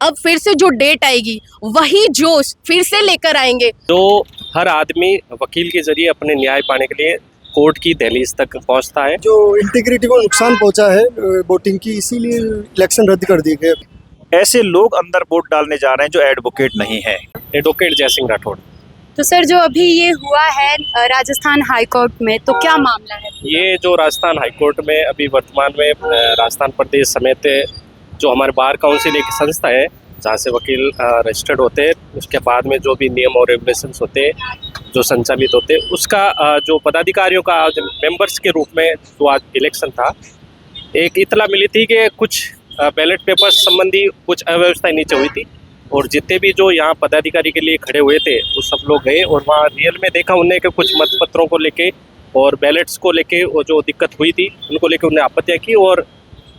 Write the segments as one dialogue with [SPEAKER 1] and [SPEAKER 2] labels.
[SPEAKER 1] अब फिर से जो डेट आएगी वही जोश फिर से लेकर आएंगे।
[SPEAKER 2] तो हर आदमी वकील के जरिए अपने न्याय पाने के लिए कोर्ट की दहलीज तक पहुंचता है।
[SPEAKER 3] जो इंटीग्रिटी को नुकसान पहुंचा है वोटिंग की, इसीलिए इलेक्शन रद्द कर दिए गए।
[SPEAKER 4] ऐसे लोग अंदर वोट डालने जा रहे हैं जो एडवोकेट नहीं है।
[SPEAKER 2] एडवोकेट जयसिंह राठौड़।
[SPEAKER 1] तो सर जो अभी ये हुआ है राजस्थान हाई कोर्ट में, तो क्या मामला है?
[SPEAKER 2] ये जो राजस्थान हाई कोर्ट में अभी वर्तमान में राजस्थान प्रदेश समेत जो हमारे बार काउंसिल एक संस्था है जहाँ से वकील रजिस्टर्ड होते हैं, उसके बाद में जो भी नियम और रेगुलेशंस होते हैं जो संचालित होते हैं, उसका जो पदाधिकारियों का मेंबर्स के रूप में जो आज इलेक्शन था, एक इतला मिली थी कि कुछ बैलेट पेपर संबंधी कुछ अव्यवस्थाएं नीचे हुई थी और जितने भी जो यहाँ पदाधिकारी के लिए खड़े हुए थे वो सब लोग गए और वहाँ रियल में देखा उन्हें कि कुछ मतपत्रों को लेके और बैलेट्स को लेके वो जो दिक्कत हुई थी उनको लेके उन्हें आपत्तियाँ की और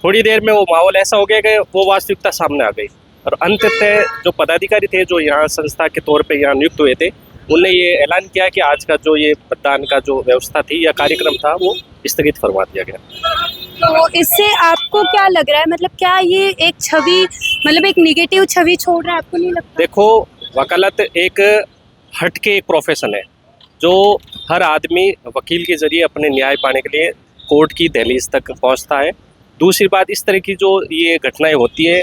[SPEAKER 2] थोड़ी देर में वो माहौल ऐसा हो गया कि वो वास्तविकता सामने आ गई और अंततः जो पदाधिकारी थे जो यहाँ संस्था के तौर पे यहाँ नियुक्त हुए थे, उन्होंने ये ऐलान किया कि आज का जो ये मतदान का जो व्यवस्था थी या कार्यक्रम था वो स्थगित फरमा दिया गया।
[SPEAKER 1] तो इससे आपको क्या लग रहा है, मतलब क्या ये एक छवि, मतलब एक निगेटिव छवि छोड़ रहा है, आपको नहीं लगता?
[SPEAKER 2] देखो, वकालत एक हटके एक प्रोफेशन है जो हर आदमी वकील के जरिए अपने न्याय पाने के लिए कोर्ट की दहलीज तक पहुंचता है। दूसरी बात, इस तरह की जो ये घटनाएं होती है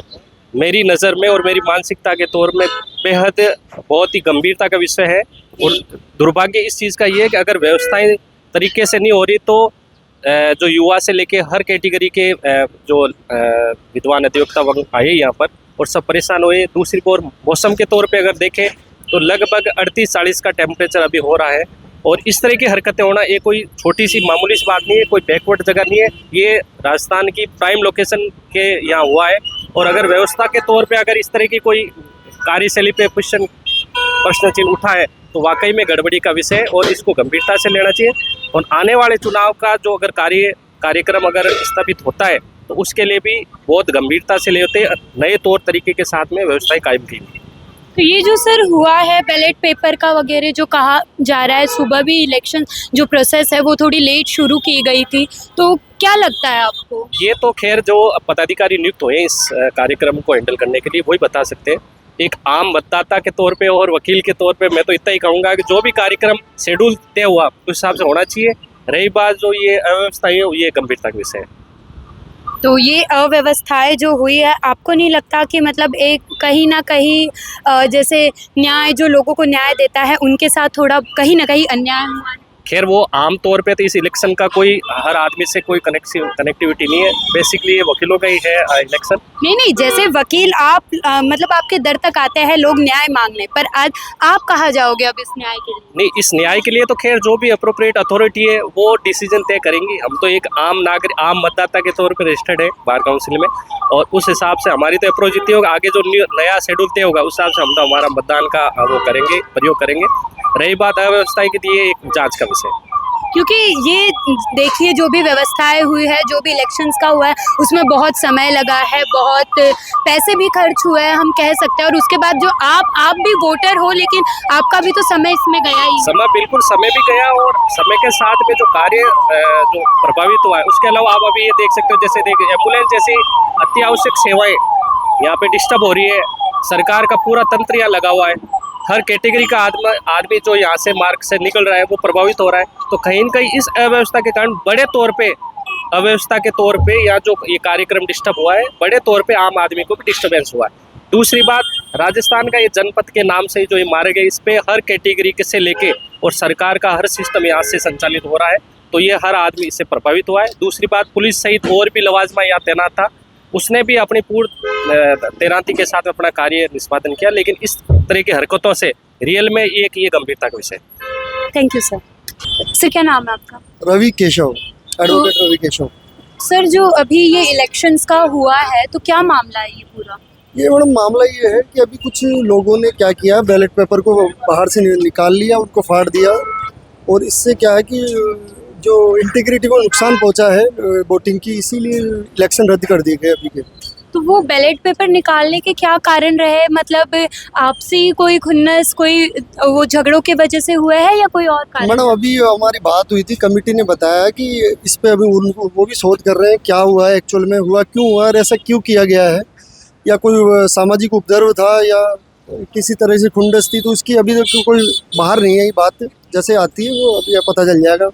[SPEAKER 2] मेरी नज़र में और मेरी मानसिकता के तौर में बेहद बहुत ही गंभीरता का विषय है और दुर्भाग्य इस चीज़ का ये है कि अगर व्यवस्थाएं तरीके से नहीं हो रही तो जो युवा से लेके हर कैटेगरी के जो विद्वान अधिवक्ता वर्ग आए यहाँ पर और सब परेशान हुए। दूसरी ओर मौसम के तौर पे अगर देखें तो लगभग 38-40 का टेम्परेचर अभी हो रहा है और इस तरह की हरकतें होना ये कोई छोटी सी मामूली सी बात नहीं है, कोई बैकवर्ड जगह नहीं है, ये राजस्थान की प्राइम लोकेशन के यहाँ हुआ है और अगर व्यवस्था के तौर पे अगर इस तरह की कोई कार्यशैली पे प्रश्न चिन्ह उठा है तो वाकई में गड़बड़ी का विषय है और इसको गंभीरता से लेना चाहिए और आने वाले चुनाव का जो अगर कार्यक्रम अगर स्थापित होता है तो उसके लिए भी बहुत गंभीरता से लेते नए तौर तरीके के साथ में व्यवस्थाएं कायम की।
[SPEAKER 1] तो ये जो सर हुआ है बैलेट पेपर का वगैरह जो कहा जा रहा है, सुबह भी इलेक्शन जो प्रोसेस है वो थोड़ी लेट शुरू की गई थी, तो क्या लगता है आपको?
[SPEAKER 2] ये तो खैर जो पदाधिकारी नियुक्त हुए इस कार्यक्रम को हैंडल करने के लिए वही बता सकते हैं। एक आम मतदाता के तौर पे और वकील के तौर पे मैं तो इतना ही कहूँगा कि जो भी कार्यक्रम शेड्यूल तय हुआ उस हिसाब से होना चाहिए। रही बात जो ये अव्यवस्था है ये गंभीरता का विषय है।
[SPEAKER 1] तो ये अव्यवस्थाएं जो हुई है, आपको नहीं लगता कि मतलब एक कहीं ना कहीं जैसे न्याय जो लोगों को न्याय देता है उनके साथ थोड़ा कहीं ना कहीं अन्याय हुआ है? खैर
[SPEAKER 2] वो आम तौर पे तो इस इलेक्शन का कोई हर आदमी से कोई कनेक्टिविटी नहीं है, बेसिकली ये वकीलों का ही है इलेक्शन।
[SPEAKER 1] नहीं, जैसे वकील आप मतलब आपके दर तक आते हैं लोग न्याय मांगने, पर आज आप कहाँ जाओगे अब इस न्याय के लिए?
[SPEAKER 2] नहीं, इस न्याय के लिए तो खैर जो भी अप्रोप्रिएट अथॉरिटी है वो डिसीजन तय करेंगी। हम तो एक आम नागरिक आम मतदाता के तौर पर रजिस्टर्ड है बार काउंसिल में और उस हिसाब से हमारी तो अप्रोच इतनी होगा, आगे जो नया शेड्यूल तय होगा उस हिसाब से हम तो हमारा मतदान का वो करेंगे, प्रयोग करेंगे। रही बात अव्यवस्था की, ये एक जांच का विषय,
[SPEAKER 1] क्योंकि ये देखिए जो भी व्यवस्थाएं हुई है, जो भी इलेक्शंस का हुआ है उसमें बहुत समय लगा है, बहुत पैसे भी खर्च हुए हैं हम कह सकते हैं, और उसके बाद जो आप भी वोटर हो लेकिन आपका भी तो समय इसमें गया ही।
[SPEAKER 2] समय बिल्कुल समय भी गया और समय के साथ में जो कार्य जो प्रभावित हुआ है उसके अलावा आप अभी ये देख सकते हो, जैसे एम्बुलेंस जैसी अति आवश्यक सेवाएं यहाँ पे डिस्टर्ब हो रही है। सरकार का पूरा तंत्र यहाँ लगा हुआ है, हर कैटेगरी का आदमी जो यहाँ से मार्ग से निकल रहा है वो प्रभावित हो रहा है। तो कहीं न कहीं इस अव्यवस्था के कारण बड़े तौर पे अव्यवस्था के तौर पे या जो ये कार्यक्रम डिस्टर्ब हुआ है, बड़े तौर पे आम आदमी को भी डिस्टर्बेंस हुआ है। दूसरी बात, राजस्थान का ये जनपद के नाम से जो ये मार्ग है इस पे हर कैटेगरी के से लेके और सरकार का हर सिस्टम यहाँ से संचालित हो रहा है, तो ये हर आदमी इससे प्रभावित हुआ है। दूसरी बात, पुलिस सहित और भी लवाजमा यहाँ तैनात था, उसने भी अपनी पूर्ण तैनाती के साथ अपना कार्य निष्पादन किया, लेकिन इस तरह की हरकतों से रियल में ये गंभीरता का विषय।
[SPEAKER 1] Thank you sir. सर क्या नाम है आपका?
[SPEAKER 3] रवि केशव, एडवोकेट रवि केशव।
[SPEAKER 1] सर जो अभी ये इलेक्शंस का हुआ है तो क्या मामला है ये पूरा?
[SPEAKER 3] ये मैडम मामला ये है कि अभी कुछ लोगों ने क्या किया, बैलेट पेपर को बाहर से निकाल लिया, उनको फाड़ दिया और इससे क्या है कि जो इंटीग्रिटी को नुकसान पहुंचा है वोटिंग की, इसीलिए इलेक्शन रद्द कर दिए गए अभी के।
[SPEAKER 1] तो वो बैलेट पेपर निकालने के क्या कारण रहे, मतलब आपसी कोई खुन्नस, कोई वो झगड़ों के वजह से हुआ है या कोई और कारण?
[SPEAKER 3] मैडम अभी हमारी बात हुई थी, कमेटी ने बताया कि इस पे अभी वो भी शोध कर रहे हैं क्या हुआ है, एक्चुअल में हुआ क्यों हुआ और ऐसा क्यों किया गया है। या कोई सामाजिक उपद्रव था या किसी तरह से खुंडस थी, तो उसकी अभी तक तो कोई बाहर नहीं आई बात। जैसे आती है वो अभी पता चल जाएगा।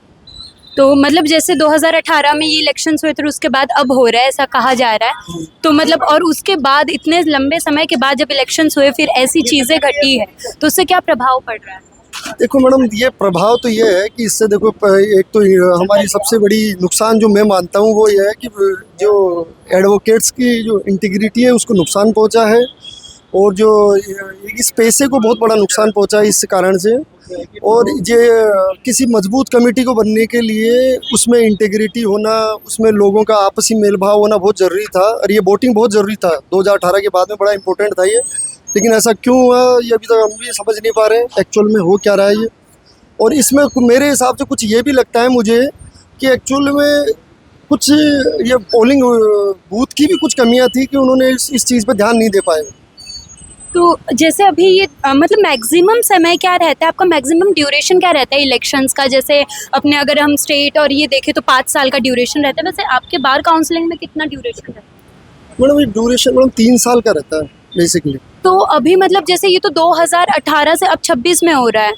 [SPEAKER 1] तो मतलब जैसे 2018 में ये इलेक्शंस हुए थे, उसके बाद अब हो रहा है ऐसा कहा जा रहा है, तो मतलब और उसके बाद इतने लंबे समय के बाद जब इलेक्शंस हुए फिर ऐसी चीज़ें घटी है, तो उससे क्या प्रभाव पड़ रहा है?
[SPEAKER 3] देखो मैडम, ये प्रभाव तो ये है कि इससे देखो एक तो हमारी सबसे बड़ी नुकसान जो मैं मानता हूँ वो ये है कि जो एडवोकेट्स की जो इंटीग्रिटी है उसको नुकसान पहुँचा है, और जो इस पैसे को बहुत बड़ा नुकसान पहुँचा है इस कारण से। और ये किसी मजबूत कमेटी को बनने के लिए उसमें इंटीग्रिटी होना, उसमें लोगों का आपसी मेल भाव होना बहुत ज़रूरी था, और ये वोटिंग बहुत ज़रूरी था 2018 के बाद में, बड़ा इंपॉर्टेंट था ये। लेकिन ऐसा क्यों हुआ ये अभी तक हम भी समझ नहीं पा रहे हैं एक्चुअल में हो क्या रहा है ये। और इसमें मेरे हिसाब से कुछ ये भी लगता है मुझे कि एक्चुअल में कुछ ये पोलिंग बूथ की भी कुछ कमियां थी कि उन्होंने इस चीज़ पर ध्यान नहीं दे पाए।
[SPEAKER 1] तो जैसे अभी ये मतलब मैक्सिमम समय क्या रहता है आपका, मैक्सिमम ड्यूरेशन क्या रहता है इलेक्शंस का? जैसे अपने अगर हम स्टेट और ये देखें तो 5 साल का ड्यूरेशन रहता है, वैसे आपके बार काउंसलिंग में कितना ड्यूरेशन रहता है?
[SPEAKER 3] मैडम ये ड्यूरेशन मैडम 3 साल का रहता है बेसिकली।
[SPEAKER 1] तो अभी मतलब जैसे ये तो 2018 से अब 26 में हो रहा है,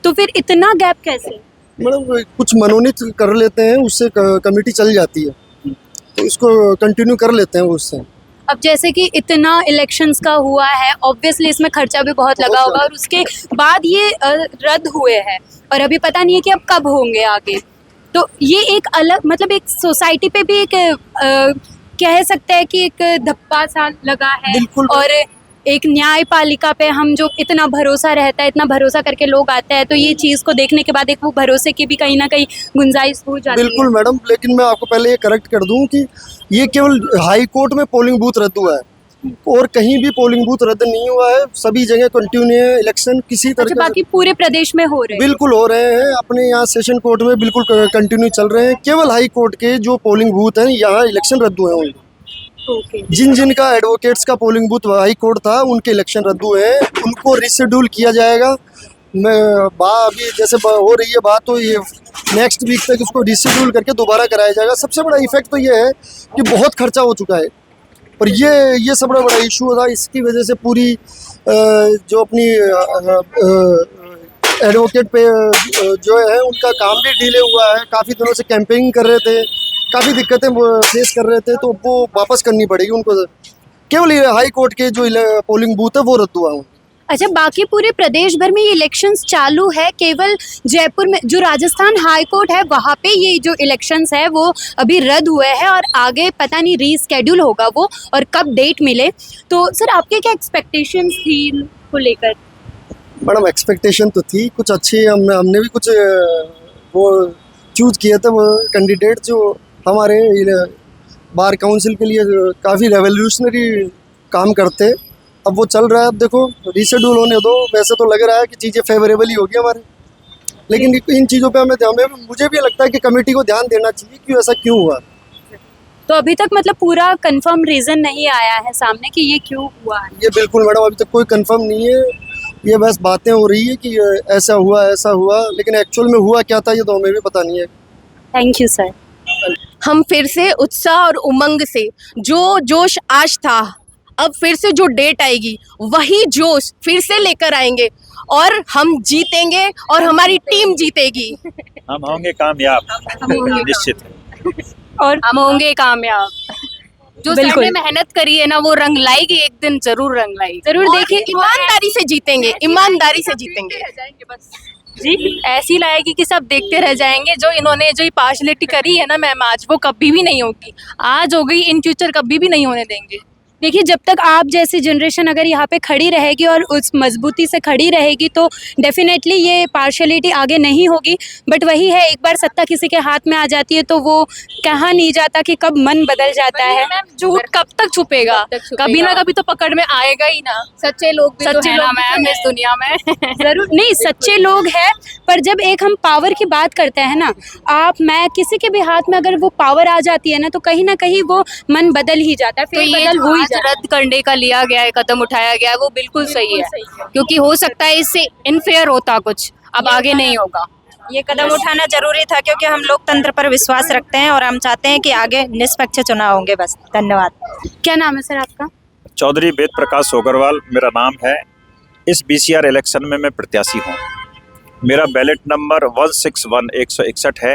[SPEAKER 1] तो फिर इतना गैप कैसे?
[SPEAKER 3] मैडम कुछ मनोनीत कर लेते हैं, उससे कमेटी चल जाती है, तो इसको कंटिन्यू कर लेते हैं वो उससे।
[SPEAKER 1] अब जैसे कि इतना इलेक्शंस का हुआ है, ऑब्वियसली इसमें खर्चा भी बहुत लगा होगा, और उसके बाद ये रद्द हुए हैं और अभी पता नहीं है कि अब कब होंगे आगे। तो ये एक अलग मतलब एक सोसाइटी पे भी एक कह सकते हैं कि एक धब्बा सा लगा है।
[SPEAKER 3] बिल्कुल।
[SPEAKER 1] और एक न्यायपालिका पे हम जो इतना भरोसा रहता है, इतना भरोसा करके लोग आते हैं, तो ये चीज़ को देखने के बाद एक वो भरोसे की भी कहीं ना कहीं गुंजाइश हो जाती है।
[SPEAKER 3] बिल्कुल मैडम, लेकिन मैं आपको पहले ये करेक्ट कर दूं कि ये केवल हाई कोर्ट में पोलिंग बूथ रद्द हुआ है और कहीं भी पोलिंग बूथ रद्द नहीं हुआ है। सभी जगह कंटिन्यू है इलेक्शन किसी तरह
[SPEAKER 1] अच्छा, बाकी पूरे प्रदेश में हो रहे हैं?
[SPEAKER 3] बिल्कुल हो रहे हैं। अपने यहाँ सेशन कोर्ट में बिल्कुल कंटिन्यू चल रहे हैं। केवल हाई कोर्ट के जो पोलिंग बूथ हैं यहाँ इलेक्शन रद्द हुए हैं। जिन जिन का एडवोकेट्स का पोलिंग बूथ हाई कोर्ट था उनके इलेक्शन रद्द हुए हैं, उनको रिशेड्यूल किया जाएगा। मैं अभी जैसे हो रही है बात, तो ये नेक्स्ट वीक तक उसको रिशेड्यूल करके दोबारा कराया जाएगा। सबसे बड़ा इफेक्ट तो ये है कि बहुत खर्चा हो चुका है, और ये सब बड़ा इशू था। इसकी वजह से पूरी जो अपनी एडवोकेट पे जो है उनका काम भी डिले हुआ है। काफ़ी दिनों से कैंपेनिंग कर रहे थे, काफ़ी दिक्कतें फेस कर रहे थे, तो वो वापस करनी पड़ेगी उनको। केवल ये हाई कोर्ट के जो पोलिंग बूथ है वो रद्द हुआ है।
[SPEAKER 1] अच्छा, बाकी पूरे प्रदेश भर में ये इलेक्शंस चालू है, केवल जयपुर में जो राजस्थान हाई कोर्ट है वहाँ पे ये जो इलेक्शंस है वो अभी रद्द हुए हैं और आगे पता नहीं रीस्केड्यूल होगा वो और कब डेट मिले। तो सर आपके क्या एक्सपेक्टेशंस थी इनको लेकर?
[SPEAKER 3] मैडम एक्सपेक्टेशन तो थी कुछ अच्छी, हमने भी कुछ वो चूज किए थे वो कैंडिडेट जो हमारे बार काउंसिल के लिए काफ़ी रेवोल्यूशनरी काम करते। अब वो चल रहा है, अब देखो रीशेड्यूल होने दो। वैसे तो लग रहा है कि चीज़ें फेवरेबल ही होगी हमारे, लेकिन इन चीज़ों पे मुझे भी लगता है कि कमेटी को ध्यान देना चाहिए कि ऐसा क्यों हुआ।
[SPEAKER 1] तो अभी तक मतलब पूरा कंफर्म रीज़न नहीं आया है सामने कि ये क्यों हुआ है?
[SPEAKER 3] ये बिल्कुल मैडम अभी तक कोई कंफर्म नहीं है। ये बस बातें हो रही है कि ऐसा हुआ, लेकिन एक्चुअल में हुआ क्या था ये तो हमें भी पता नहीं है।
[SPEAKER 1] Thank you sir.
[SPEAKER 5] हम फिर से उत्साह और उमंग से जो जोश आज था, अब फिर से जो डेट आएगी वही जोश फिर से लेकर आएंगे और हम जीतेंगे और हमारी टीम जीतेगी।
[SPEAKER 4] हम होंगे कामयाब निश्चित।
[SPEAKER 1] और
[SPEAKER 5] हम होंगे कामयाब। जो सर
[SPEAKER 1] बिल्कुल।
[SPEAKER 5] ने मेहनत करी है ना वो रंग लाएगी, एक दिन जरूर रंग लाएगी।
[SPEAKER 1] जरूर
[SPEAKER 5] और
[SPEAKER 1] देखिए,
[SPEAKER 5] ईमानदारी से जीतेंगे, ईमानदारी से जीतेंगे।
[SPEAKER 1] जी
[SPEAKER 5] ऐसी लाएगी कि सब देखते रह जाएंगे। जो इन्होंने जो पार्शलिटी करी है ना मैम आज, वो कभी भी नहीं होगी। आज हो गई, इन फ्यूचर कभी भी नहीं होने देंगे।
[SPEAKER 1] देखिए, जब तक आप जैसी जनरेशन अगर यहाँ पे खड़ी रहेगी और उस मजबूती से खड़ी रहेगी तो डेफिनेटली ये पार्शलिटी आगे नहीं होगी। बट वही है, एक बार सत्ता किसी के हाथ में आ जाती है तो वो कहा नहीं जाता कि कब मन बदल जाता है।
[SPEAKER 5] मैम झूठ कब तक छुपेगा? कभी ना कभी तो पकड़ में आएगा ही ना।
[SPEAKER 1] सच्चे लोग भी
[SPEAKER 5] सच्चे लोग मैम इस दुनिया में
[SPEAKER 1] जरूर नहीं, सच्चे लोग हैं। पर जब एक हम पावर की बात करते हैं ना, आप मैं किसी के भी हाथ में अगर वो पावर आ जाती है ना तो कहीं ना कहीं वो मन बदल ही जाता है,
[SPEAKER 5] तो
[SPEAKER 1] फिर
[SPEAKER 5] ये
[SPEAKER 1] बदल
[SPEAKER 5] जो
[SPEAKER 1] हो ही
[SPEAKER 5] आज
[SPEAKER 1] जाता है।
[SPEAKER 5] रद्द करने का लिया गया है, कदम उठाया गया है, वो बिल्कुल सही है। क्योंकि हो सकता है इससे इनफेयर होता कुछ, अब आगे नहीं होगा।
[SPEAKER 6] ये कदम उठाना जरूरी था क्योंकि हम लोकतंत्र पर विश्वास रखते हैं और हम चाहते हैं कि आगे निष्पक्ष चुनाव होंगे। बस धन्यवाद।
[SPEAKER 1] क्या नाम है सर आपका?
[SPEAKER 4] चौधरी वेद प्रकाश सोगरवाल मेरा नाम है। इस BCR इलेक्शन में मैं प्रत्याशी हूँ। मेरा बैलेट नंबर 161 है।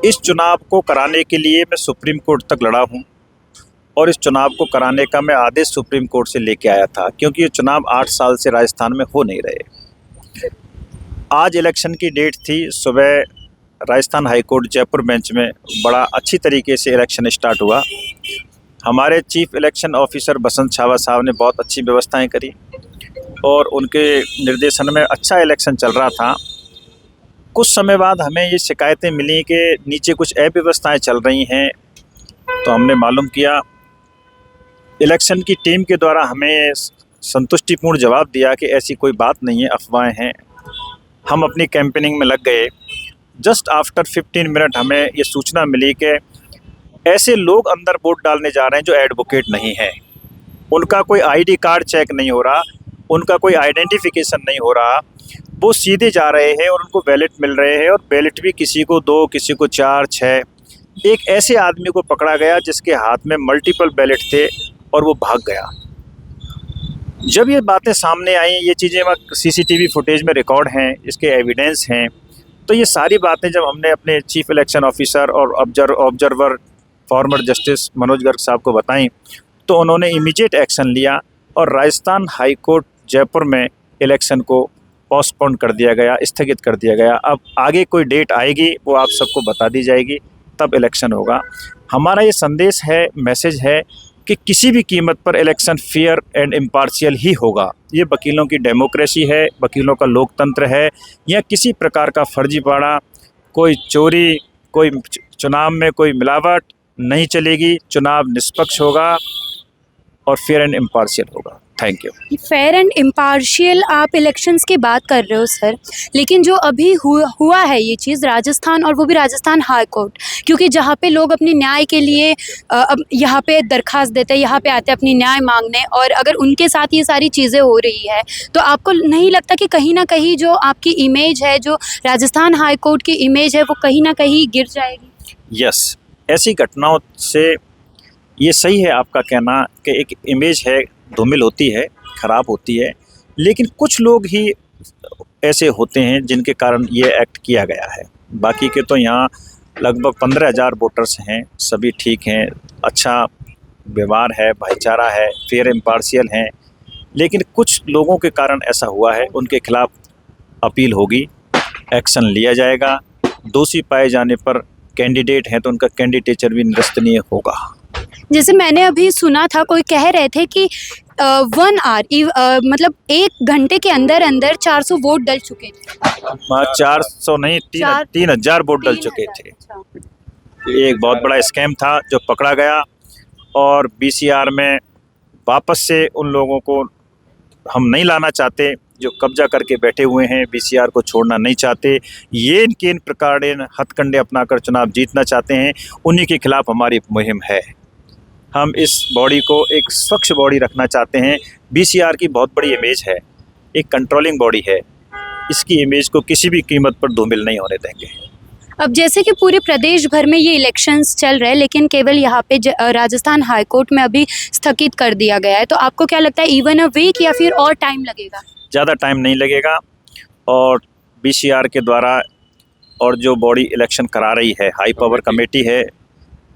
[SPEAKER 4] इस चुनाव को कराने के लिए मैं सुप्रीम कोर्ट तक लड़ा हूँ और इस चुनाव को कराने का मैं आदेश सुप्रीम कोर्ट से लेके आया था, क्योंकि ये चुनाव 8 साल से राजस्थान में हो नहीं रहे। आज इलेक्शन की डेट थी। सुबह Rajasthan high court Jaipur bench में बड़ा अच्छी तरीके से इलेक्शन स्टार्ट हुआ। हमारे चीफ इलेक्शन ऑफिसर बसंत छावा साहब ने बहुत अच्छी व्यवस्थाएं करी और उनके निर्देशन में अच्छा इलेक्शन चल रहा था। कुछ समय बाद हमें ये शिकायतें मिली कि नीचे कुछ अव्यवस्थाएं चल रही हैं, तो हमने मालूम किया। इलेक्शन की टीम के द्वारा हमें संतुष्टिपूर्ण जवाब दिया कि ऐसी कोई बात नहीं है, अफवाहें हैं। हम अपनी कैंपेनिंग में लग गए। जस्ट आफ्टर 15 मिनट हमें ये सूचना मिली कि ऐसे लोग अंदर वोट डालने जा रहे हैं जो एडवोकेट नहीं है। उनका कोई ID कार्ड चेक नहीं हो रहा, उनका कोई आइडेंटिफिकेशन नहीं हो रहा। वो सीधे जा रहे हैं और उनको बैलेट मिल रहे हैं, और बैलेट भी किसी को 2, किसी को 4, 6। एक ऐसे आदमी को पकड़ा गया जिसके हाथ में मल्टीपल बैलेट थे और वो भाग गया। जब ये बातें सामने आई, ये चीज़ें CCTV फुटेज में रिकॉर्ड हैं, इसके एविडेंस हैं, तो ये सारी बातें जब हमने अपने चीफ इलेक्शन ऑफिसर और observer former justice Manoj Garg साहब को बताई, तो उन्होंने इमीडिएट एक्शन लिया और राजस्थान हाई कोर्ट जयपुर में इलेक्शन को पोस्टपोन कर दिया गया, स्थगित कर दिया गया। अब आगे कोई डेट आएगी वो आप सबको बता दी जाएगी, तब इलेक्शन होगा। हमारा ये संदेश है, मैसेज है कि किसी भी कीमत पर इलेक्शन फेयर एंड इम्पार्शियल ही होगा। ये वकीलों की डेमोक्रेसी है, वकीलों का लोकतंत्र है। या किसी प्रकार का फर्जीवाड़ा, कोई चोरी, कोई चुनाव में कोई मिलावट नहीं चलेगी। चुनाव निष्पक्ष होगा और फेयर एंड इम्पार्शियल होगा। Thank you.
[SPEAKER 1] Fair and impartial आप इलेक्शंस की बात कर रहे हो सर, लेकिन जो अभी हुआ है ये चीज़ राजस्थान, और वो भी राजस्थान हाई कोर्ट, क्योंकि जहाँ पे लोग अपने न्याय के लिए अब यहाँ पे दरखास्त देते हैं, यहाँ पे आते हैं अपनी न्याय मांगने, और अगर उनके साथ ये सारी चीज़ें हो रही है तो आपको नहीं लगता कि कहीं ना कहीं जो आपकी इमेज है, जो राजस्थान हाई कोर्ट की इमेज है, वो कहीं ना कहीं गिर जाएगी?
[SPEAKER 4] यस, ऐसी घटनाओं से ये सही है आपका कहना कि एक इमेज है, धूमिल होती है, ख़राब होती है, लेकिन कुछ लोग ही ऐसे होते हैं जिनके कारण ये एक्ट किया गया है। बाकी के तो यहाँ लगभग 15,000 वोटर्स हैं, सभी ठीक हैं, अच्छा व्यवहार है, भाईचारा है, फेयर इम्पार्शियल हैं। लेकिन कुछ लोगों के कारण ऐसा हुआ है, उनके खिलाफ अपील होगी, एक्शन लिया जाएगा। दोषी पाए जाने पर कैंडिडेट हैं तो उनका कैंडिडेचर भी निरस्तनीय होगा।
[SPEAKER 1] जैसे मैंने अभी सुना था, कोई कह रहे थे कि 1 आवर मतलब 1 घंटे के अंदर अंदर 400 वोट डल चुके थे।
[SPEAKER 4] 400 नहीं, 3,000 वोट डल चुके थे। ये एक बहुत बड़ा स्कैम था जो पकड़ा गया, और BCR में वापस से उन लोगों को हम नहीं लाना चाहते जो कब्जा करके बैठे हुए हैं, BCR को छोड़ना नहीं चाहते। ये इनके इन प्रकार हथकंडे अपनाकर चुनाव जीतना चाहते हैं, उन्हीं के खिलाफ हमारी मुहिम है। हम इस बॉडी को एक स्वच्छ बॉडी रखना चाहते हैं। BCR की बहुत बड़ी इमेज है, एक कंट्रोलिंग बॉडी है। इसकी इमेज को किसी भी कीमत पर धूमिल नहीं होने देंगे।
[SPEAKER 1] अब जैसे कि पूरे प्रदेश भर में ये इलेक्शंस चल रहे हैं, लेकिन केवल यहाँ पे राजस्थान हाई कोर्ट में अभी स्थगित कर दिया गया है, तो आपको क्या लगता है, इवन अ वीक या फिर और टाइम लगेगा?
[SPEAKER 4] ज़्यादा टाइम नहीं लगेगा, और BCR के द्वारा और जो बॉडी इलेक्शन करा रही है, हाई पावर कमेटी है,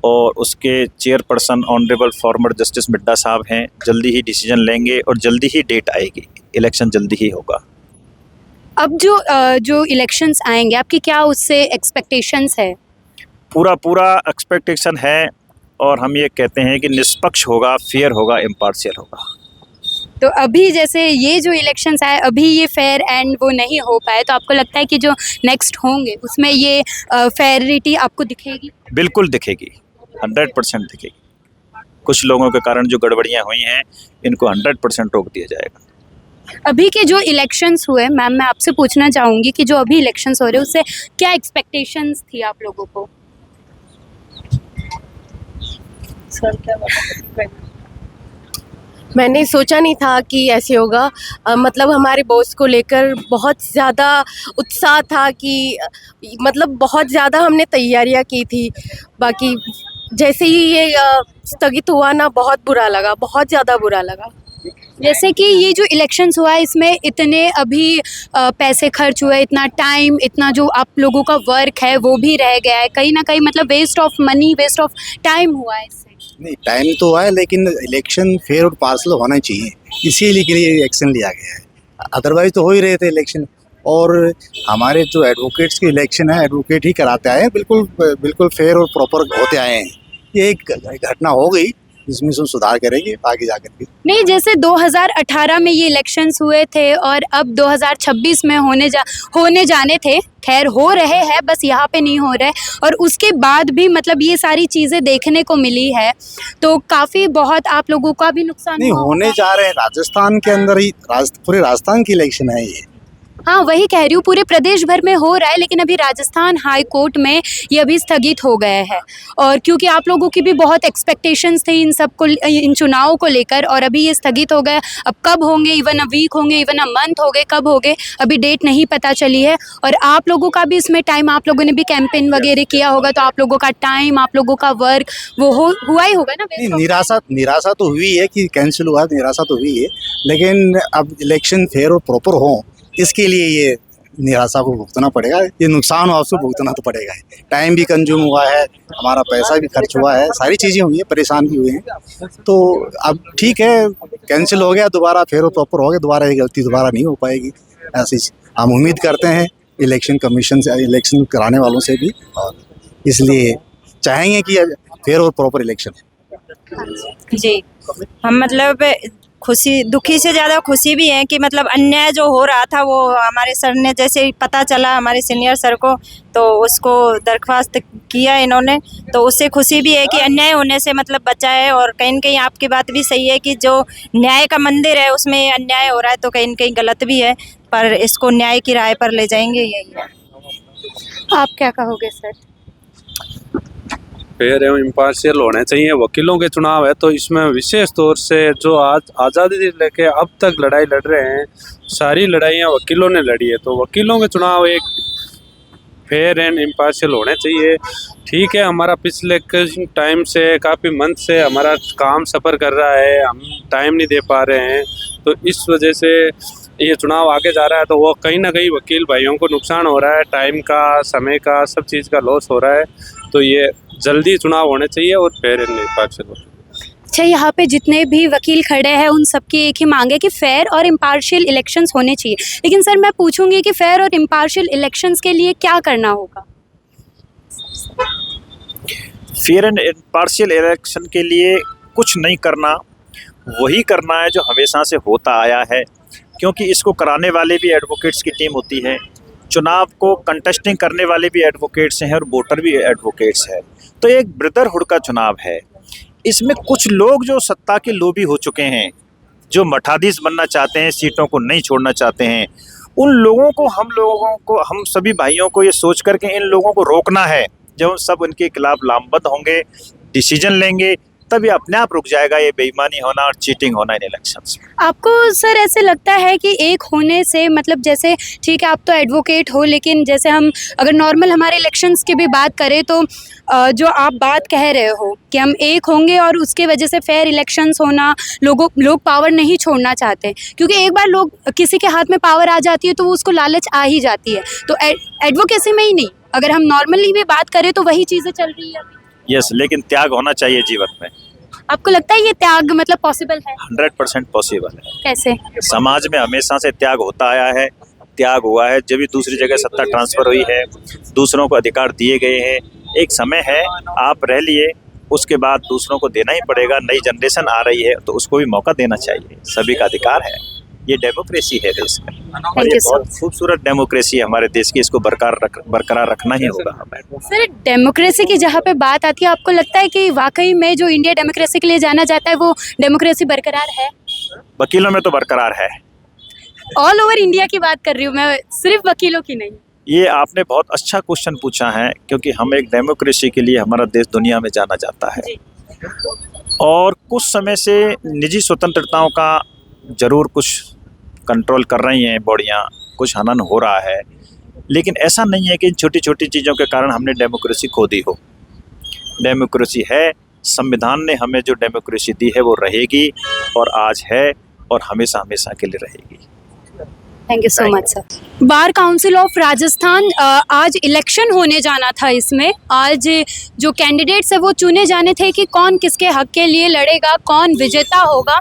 [SPEAKER 4] और उसके chairperson honourable former justice Midda साहब हैं, जल्दी ही डिसीजन लेंगे और जल्दी ही डेट आएगी, इलेक्शन जल्दी ही होगा।
[SPEAKER 1] अब जो इलेक्शंस आएंगे, आपकी क्या उससे एक्सपेक्टेशंस है?
[SPEAKER 4] पूरा एक्सपेक्टेशन है, और हम ये कहते हैं कि निष्पक्ष होगा, फेयर होगा, इम्पार्शियल होगा।
[SPEAKER 1] तो अभी जैसे ये जो इलेक्शंस आए, अभी ये फेयर एंड वो नहीं हो पाए, तो आपको लगता है कि जो नेक्स्ट होंगे उसमें ये फेयरिटी आपको दिखेगी?
[SPEAKER 4] बिल्कुल दिखेगी, 100% दिखेगी। कुछ लोगों के कारण जो गड़बड़ियाँ हुई हैं, इनको 100% रोक दिया जाएगा।
[SPEAKER 1] अभी के जो इलेक्शंस हुए, मैम मैं आपसे पूछना चाहूँगी कि जो अभी इलेक्शंस हो रहे हैं उससे क्या एक्सपेक्टेशंस थी आप लोगों को?
[SPEAKER 5] सर क्या मैंने सोचा नहीं था कि ऐसे होगा। मतलब हमारे बॉस को लेकर बहुत ज़्यादा उत्साह था कि मतलब बहुत ज़्यादा हमने तैयारियां की थी। बाकी जैसे ही ये स्थगित हुआ ना, बहुत बुरा लगा, बहुत ज़्यादा बुरा लगा।
[SPEAKER 1] जैसे कि ये जो इलेक्शंस हुआ है इसमें इतने अभी पैसे खर्च हुए, इतना टाइम, इतना जो आप लोगों का वर्क है वो भी रह गया है, कहीं ना कहीं मतलब waste of money, waste of time हुआ है इससे।
[SPEAKER 7] नहीं, टाइम तो हुआ है लेकिन इलेक्शन फेयर और पार्सल होना चाहिए, इसीलिए के लिए एक्शन लिया गया है। अदरवाइज तो हो ही रहे थे इलेक्शन। और हमारे जो एडवोकेट्स के इलेक्शन है, एडवोकेट ही कराते आए हैं, बिल्कुल फेयर और प्रॉपर होते आए हैं। ये एक घटना हो गई, इसमें सुधार करेंगे आगे जाकर के।
[SPEAKER 1] नहीं, जैसे 2018 में ये इलेक्शंस हुए थे और अब 2026 में होने जाने थे, खैर हो रहे हैं, बस यहाँ पे नहीं हो रहे, और उसके बाद भी मतलब ये सारी चीज़ें देखने को मिली है, तो काफ़ी बहुत आप लोगों का भी नुकसान
[SPEAKER 7] नहीं,
[SPEAKER 1] हुआ
[SPEAKER 7] होने
[SPEAKER 1] होगा।
[SPEAKER 7] जा रहे हैं राजस्थान के अंदर ही, पूरे राजस्थान की इलेक्शन है ये।
[SPEAKER 1] हाँ, वही कह रही हूँ, पूरे प्रदेश भर में हो रहा है, लेकिन अभी राजस्थान हाई कोर्ट में ये अभी स्थगित हो गए हैं। और क्योंकि आप लोगों की भी बहुत एक्सपेक्टेशंस थे इन चुनावों को लेकर, और अभी ये स्थगित हो गए। अब कब होंगे, इवन अ वीक होंगे, इवन अ मंथ हो गए, कब हो गए अभी डेट नहीं पता चली है। और आप लोगों का भी इसमें टाइम, आप लोगों ने भी कैंपेन वगैरह किया होगा, तो आप लोगों का टाइम, आप लोगों का वर्क वो हुआ ही होगा ना।
[SPEAKER 7] नहीं, निराशा तो हुई है कि कैंसिल हुआ, निराशा तो हुई है, लेकिन अब इलेक्शन फेयर और प्रॉपर हो, इसके लिए ये निराशा को भुगतना पड़ेगा। ये नुकसान हो आपसे भुगतना तो पड़ेगा। टाइम भी कंज्यूम हुआ है, हमारा पैसा भी खर्च हुआ है, सारी चीज़ें हुई हैं, परेशान भी हुए हैं। तो अब ठीक है, कैंसिल हो गया, दोबारा फेयर और प्रॉपर हो गया, दोबारा ये गलती दोबारा नहीं हो पाएगी। ऐसी हम उम्मीद करते हैं इलेक्शन कमीशन से, इलेक्शन कराने वालों से भी, और इसलिए चाहेंगे कि फेयर और प्रॉपर इलेक्शन हो।
[SPEAKER 6] जी, हम मतलब दुखी से ज़्यादा खुशी भी है कि मतलब अन्याय जो हो रहा था वो हमारे सर ने जैसे ही पता चला, हमारे सीनियर सर को, तो उसको दरख्वास्त किया इन्होंने, तो उससे खुशी भी है कि अन्याय होने से मतलब बचा है। और कहीं न कहीं आपकी बात भी सही है कि जो न्याय का मंदिर है उसमें अन्याय हो रहा है, तो कहीं न कहीं गलत भी है, पर इसको न्याय की राह पर ले जाएंगे, यही है।
[SPEAKER 1] आप क्या कहोगे सर?
[SPEAKER 8] फेयर एवं इम्पार्शियल होने चाहिए। वकीलों के चुनाव है तो इसमें विशेष तौर से जो आज आज़ादी से लेके अब तक लड़ाई लड़ रहे हैं, सारी लड़ाइयाँ वकीलों ने लड़ी है, तो वकीलों के चुनाव एक फेयर एंड इम्पार्शियल होने चाहिए। ठीक है, हमारा पिछले कुछ टाइम से, काफ़ी मंथ से हमारा काम सफ़र कर रहा है, हम टाइम नहीं दे पा रहे हैं, तो इस वजह से ये चुनाव आगे जा रहा है, तो वो कहीं ना कहीं वकील भाइयों को नुकसान हो रहा है, टाइम का, समय का, सब चीज़ का लॉस हो रहा है। तो ये जल्दी चुनाव होने चाहिए और फेयर एंड इम्पार्शियल होने चाहिए।
[SPEAKER 1] अच्छा, यहाँ पे जितने भी वकील खड़े हैं उन सबकी एक ही मांग है कि फेयर और इम्पार्शियल इलेक्शंस होने चाहिए। लेकिन सर मैं पूछूंगी कि फेयर और इम्पार्शियल इलेक्शंस के लिए क्या करना होगा?
[SPEAKER 4] फेयर एंड इम्पार्शियल इलेक्शन के लिए कुछ नहीं करना, वही करना है जो हमेशा से होता आया है, क्योंकि इसको कराने वाले भी एडवोकेट्स की टीम होती है, चुनाव को कंटेस्टिंग करने वाले भी एडवोकेट्स हैं और वोटर भी एडवोकेट्स हैं। तो एक ब्रदरहुड का चुनाव है। इसमें कुछ लोग जो सत्ता के लोभी हो चुके हैं, जो मठाधीश बनना चाहते हैं, सीटों को नहीं छोड़ना चाहते हैं, उन लोगों को हम सभी भाइयों को ये सोच करके इन लोगों को रोकना है। जब हम सब उनके खिलाफ लामबंद होंगे, डिसीजन लेंगे, तभी अपने आप रुक जाएगा ये बेईमानी होना और चीटिंग होना इन इलेक्शंस में।
[SPEAKER 1] आपको सर ऐसे लगता है कि एक होने से मतलब जैसे ठीक है आप तो एडवोकेट हो, लेकिन जैसे हम अगर नॉर्मल हमारे इलेक्शंस की भी बात करें तो जो आप बात कह रहे हो कि हम एक होंगे और उसके वजह से फेयर इलेक्शंस होना, लोग पावर नहीं छोड़ना चाहते, क्योंकि एक बार किसी के हाथ में पावर आ जाती है तो वो उसको लालच आ ही जाती है। तो एडवोकेसी में ही नहीं, अगर हम नॉर्मली भी बात करें तो वही चीज़ें चल रही है।
[SPEAKER 4] यस, लेकिन त्याग होना चाहिए जीवन में।
[SPEAKER 1] आपको लगता है ये त्याग मतलब पॉसिबल है?
[SPEAKER 4] 100% पॉसिबल है।
[SPEAKER 1] कैसे?
[SPEAKER 4] समाज में हमेशा से त्याग होता आया है, त्याग हुआ है, जब भी दूसरी जगह सत्ता ट्रांसफर हुई है, दूसरों को अधिकार दिए गए हैं। एक समय है, आप रह लिए, उसके बाद दूसरों को देना ही पड़ेगा। नई जनरेशन आ रही है तो उसको भी मौका देना चाहिए, सभी का अधिकार है। ये डेमोक्रेसी है देश में, और ये बहुत खूबसूरत डेमोक्रेसी है हमारे देश की, इसको बरकरार रखना ही होगा हमें।
[SPEAKER 1] सर डेमोक्रेसी की जहाँ पे बात आती है, आपको लगता है कि वाकई में जो इंडिया डेमोक्रेसी के लिए जाना जाता है वो डेमोक्रेसी बरकरार है?
[SPEAKER 4] वकीलों में तो बरकरार है।
[SPEAKER 1] ऑल ओवर इंडिया की बात कर रही हूँ मैं, सिर्फ वकीलों की नहीं।
[SPEAKER 4] ये आपने बहुत अच्छा क्वेश्चन पूछा है, क्योंकि हम एक डेमोक्रेसी के लिए हमारा देश दुनिया में जाना जाता है, और कुछ समय से निजी स्वतंत्रताओं का जरूर कुछ कंट्रोल कर रही हैं बॉडियाँ, कुछ हनन हो रहा है, लेकिन ऐसा नहीं है कि इन छोटी छोटी चीज़ों के कारण हमने डेमोक्रेसी खो दी हो। डेमोक्रेसी है, संविधान ने हमें जो डेमोक्रेसी दी है वो रहेगी, और आज है और हमेशा हमेशा के लिए रहेगी।
[SPEAKER 1] Thank you so much sir. Bar council of Rajasthan, आज इलेक्शन होने जाना था। इसमें आज जो कैंडिडेट्स है वो चुने जाने थे कि कौन किसके हक के लिए लड़ेगा, कौन विजेता होगा।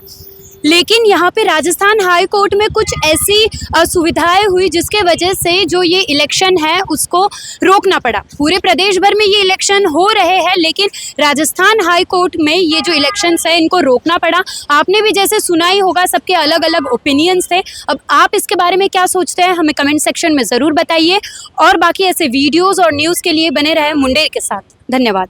[SPEAKER 1] लेकिन यहाँ पे राजस्थान हाई कोर्ट में कुछ ऐसी असुविधाएं हुई जिसके वजह से जो ये इलेक्शन है उसको रोकना पड़ा। पूरे प्रदेश भर में ये इलेक्शन हो रहे हैं, लेकिन राजस्थान हाई कोर्ट में ये जो इलेक्शंस है इनको रोकना पड़ा। आपने भी जैसे सुना ही होगा, सबके अलग अलग ओपिनियंस थे। अब आप इसके बारे में क्या सोचते हैं हमें कमेंट सेक्शन में ज़रूर बताइए, और बाकी ऐसे वीडियोज़ और न्यूज़ के लिए बने रहे मुंडेर के साथ। धन्यवाद।